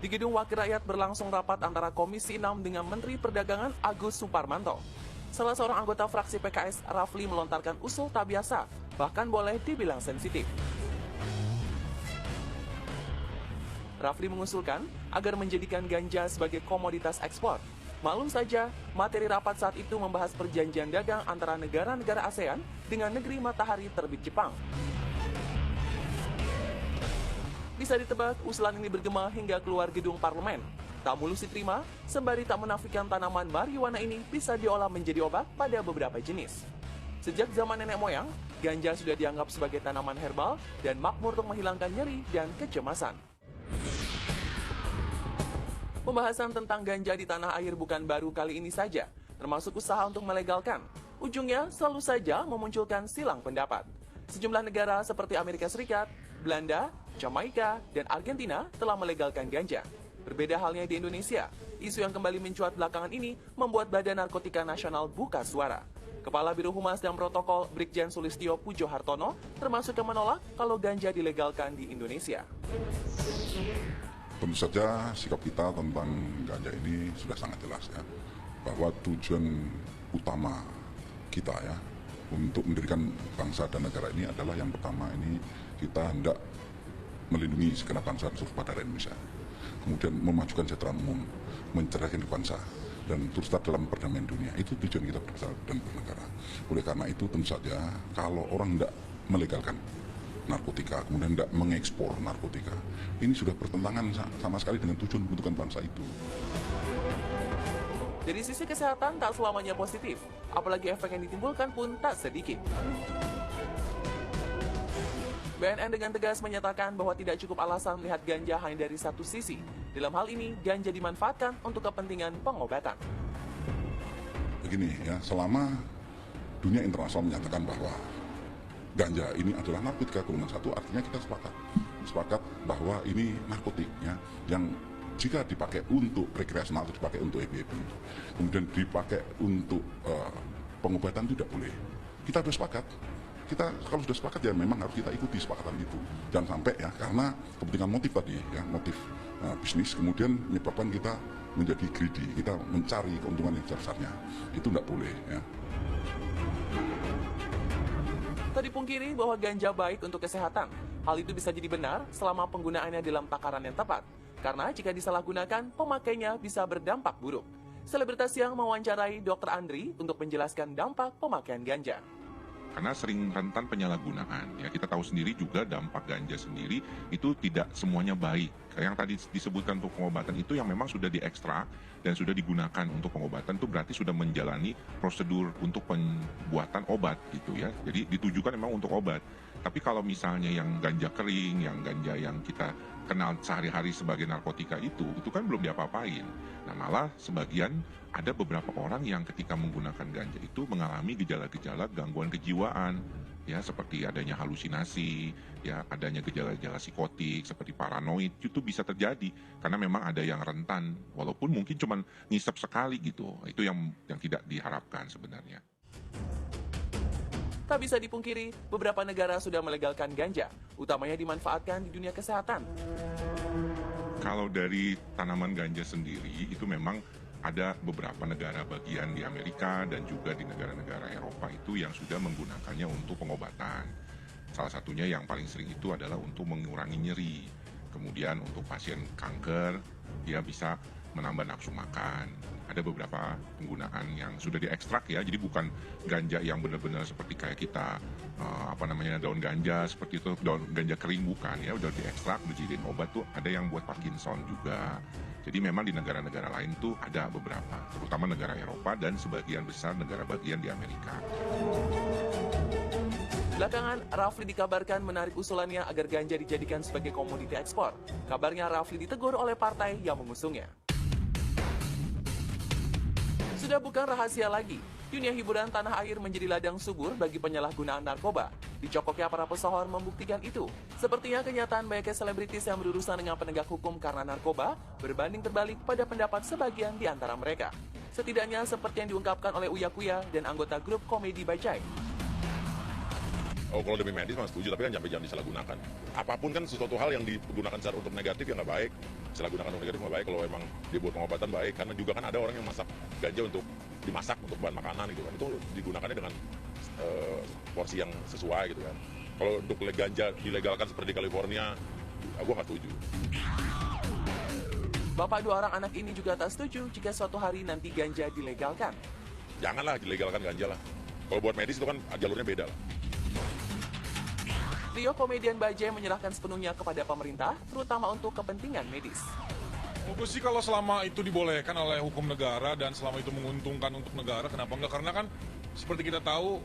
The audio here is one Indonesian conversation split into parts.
Di Gedung Wakil Rakyat berlangsung rapat antara Komisi 6 dengan Menteri Perdagangan Agus Suparmanto. Salah seorang anggota fraksi PKS, Rafli, melontarkan usul tak biasa, bahkan boleh dibilang sensitif. Rafli mengusulkan agar menjadikan ganja sebagai komoditas ekspor. Maklum saja, materi rapat saat itu membahas perjanjian dagang antara negara-negara ASEAN dengan negeri matahari terbit Jepang. Bisa ditebak, usulan ini bergema hingga keluar gedung parlemen. Tak mulus diterima, sembari tak menafikan tanaman marijuana ini bisa diolah menjadi obat pada beberapa jenis. Sejak zaman nenek moyang, ganja sudah dianggap sebagai tanaman herbal dan makmur untuk menghilangkan nyeri dan kecemasan. Pembahasan tentang ganja di tanah air bukan baru kali ini saja, termasuk usaha untuk melegalkan. Ujungnya selalu saja memunculkan silang pendapat. Sejumlah negara seperti Amerika Serikat, Belanda, Jamaika, dan Argentina telah melegalkan ganja. Berbeda halnya di Indonesia, isu yang kembali mencuat belakangan ini membuat Badan Narkotika Nasional buka suara. Kepala Biro Humas dan Protokol Brigjen Sulistyo Pujo Hartono termasuk yang menolak kalau ganja dilegalkan di Indonesia. Tentu saja sikap kita tentang ganja ini sudah sangat jelas ya, bahwa tujuan utama kita ya untuk mendirikan bangsa dan negara ini adalah yang pertama ini kita hendak melindungi segenap bangsa dan seluruh pada Indonesia, kemudian memajukan kesejahteraan umum, mencerdaskan bangsa, dan terus dalam perdamaian dunia. Itu tujuan kita berbangsa dan bernegara. Oleh karena itu tentu saja kalau orang hendak melegalkan narkotika, kemudian hendak mengekspor narkotika, ini sudah bertentangan sama sekali dengan tujuan pembentukan bangsa itu. Dari sisi kesehatan tak selamanya positif, apalagi efek yang ditimbulkan pun tak sedikit. BNN dengan tegas menyatakan bahwa tidak cukup alasan melihat ganja hanya dari satu sisi. Dalam hal ini, ganja dimanfaatkan untuk kepentingan pengobatan. Begini ya, selama dunia internasional menyatakan bahwa ganja ini adalah narkotika golongan satu, artinya kita sepakat bahwa ini narkotik ya, yang jika dipakai untuk rekreasional atau dipakai untuk happy-happy, kemudian dipakai untuk pengobatan itu tidak boleh. Kita sudah sepakat. Kita kalau sudah sepakat ya memang harus kita ikuti sepakatan itu. Jangan sampai ya karena kepentingan motif tadi ya, motif bisnis kemudian menyebabkan kita menjadi greedy, kita mencari keuntungan yang besar-besarnya. Itu tidak boleh ya. Tak dipungkiri bahwa ganja baik untuk kesehatan. Hal itu bisa jadi benar selama penggunaannya dalam takaran yang tepat. Karena jika disalahgunakan, pemakainya bisa berdampak buruk. Selebritas yang mewawancarai Dr. Andri untuk menjelaskan dampak pemakaian ganja. Karena sering rentan penyalahgunaan. Ya, kita tahu sendiri juga dampak ganja sendiri itu tidak semuanya baik. Yang tadi disebutkan untuk pengobatan itu yang memang sudah diekstrak dan sudah digunakan untuk pengobatan itu berarti sudah menjalani prosedur untuk pembuatan obat gitu ya. Jadi ditujukan memang untuk obat. Tapi kalau misalnya yang ganja kering, yang ganja yang kita kenal sehari-hari sebagai narkotika itu kan belum diapa-apain. Nah malah sebagian ada beberapa orang yang ketika menggunakan ganja itu mengalami gejala-gejala gangguan kejiwaan, ya seperti adanya halusinasi, ya adanya gejala-gejala psikotik seperti paranoid, itu bisa terjadi karena memang ada yang rentan, walaupun mungkin cuma ngisep sekali gitu, itu yang tidak diharapkan sebenarnya. Tak bisa dipungkiri, beberapa negara sudah melegalkan ganja, utamanya dimanfaatkan di dunia kesehatan. Kalau dari tanaman ganja sendiri, itu memang ada beberapa negara bagian di Amerika dan juga di negara-negara Eropa itu yang sudah menggunakannya untuk pengobatan. Salah satunya yang paling sering itu adalah untuk mengurangi nyeri. Kemudian untuk pasien kanker, dia bisa menambah nafsu makan. Ada beberapa penggunaan yang sudah diekstrak ya, jadi bukan ganja yang benar-benar seperti kayak kita daun ganja seperti itu, daun ganja kering bukan ya, udah diekstrak dijadiin obat tuh. Ada yang buat Parkinson juga. Jadi memang di negara-negara lain tuh ada beberapa, terutama negara Eropa dan sebagian besar negara bagian di Amerika. Belakangan, Rafli dikabarkan menarik usulannya agar ganja dijadikan sebagai komoditi ekspor. Kabarnya Rafli ditegur oleh partai yang mengusungnya. Sudah bukan rahasia lagi, dunia hiburan tanah air menjadi ladang subur bagi penyalahgunaan narkoba. Dicokoknya para pesohor membuktikan itu. Sepertinya kenyataan banyaknya selebritis yang berurusan dengan penegak hukum karena narkoba berbanding terbalik pada pendapat sebagian di antara mereka. Setidaknya seperti yang diungkapkan oleh Uya Kuya dan anggota grup komedi Bajai. Oh, kalau demi medis mas setuju, tapi kan sampai jangan disalahgunakan. Apapun kan sesuatu hal yang digunakan secara untuk negatif ya nggak baik. Disalahgunakan untuk negatif nggak baik. Kalau emang dibuat pengobatan baik, karena juga kan ada orang yang masak ganja untuk dimasak untuk bahan makanan gitu kan. Itu digunakannya dengan porsi yang sesuai gitu kan. Kalau untuk ganja dilegalkan seperti di California, gue nggak setuju. Bapak dua orang anak ini juga tak setuju jika suatu hari nanti ganja dilegalkan. Janganlah dilegalkan ganja lah. Kalau buat medis itu kan jalurnya beda lah. Trio komedian Bajai menyerahkan sepenuhnya kepada pemerintah, terutama untuk kepentingan medis. Bagus sih kalau selama itu dibolehkan oleh hukum negara dan selama itu menguntungkan untuk negara, kenapa enggak? Karena kan seperti kita tahu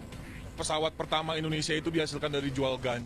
pesawat pertama Indonesia itu dihasilkan dari jual ganja.